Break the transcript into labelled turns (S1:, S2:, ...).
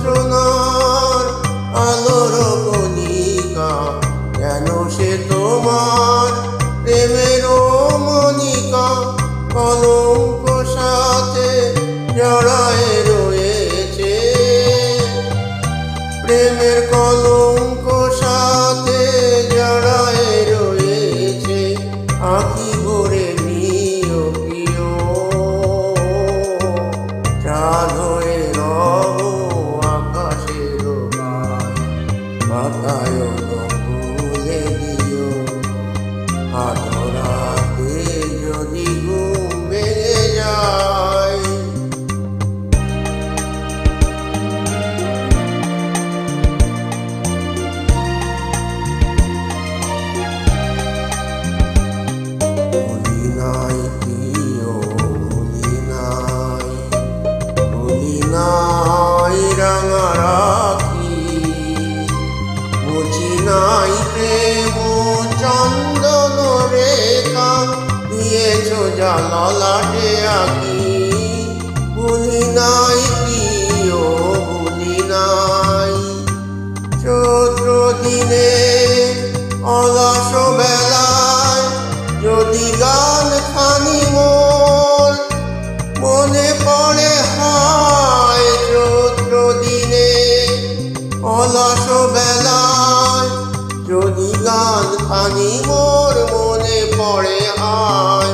S1: রচনার আলোর কণিকা, কেন সে তোমার প্রেমের মনিকা কলঙ্ক সাথে জড়ায় রয়েছে, প্রেমের কলঙ্ক সাথে জড়ায় রয়েছে। আঁখি ভরে নিও প্রিয়, চাঁদ হয়ে রব আকাশের গায়, বাতায়ন ভুলে দিও আধরাতে যদি ঘুম ভেঙে যায়। ভুলি নাই প্রিয়, ভুলি নাই, ভুলি নাই রাঙা রাখি, বুঝি নাই প্রেম চন্দন রেখা দিয়েছ যা ললাটে আঁকি। ভুলি নাই প্রিয়, ভুলি নাই, চৈত্র দিনে অলস বেলায় যদি গান খানি মোর মনে পড়ে হয়, চৈত্র দিনে অলস বেলায় যদি গান খানি মোর মনে পড়ে হয়।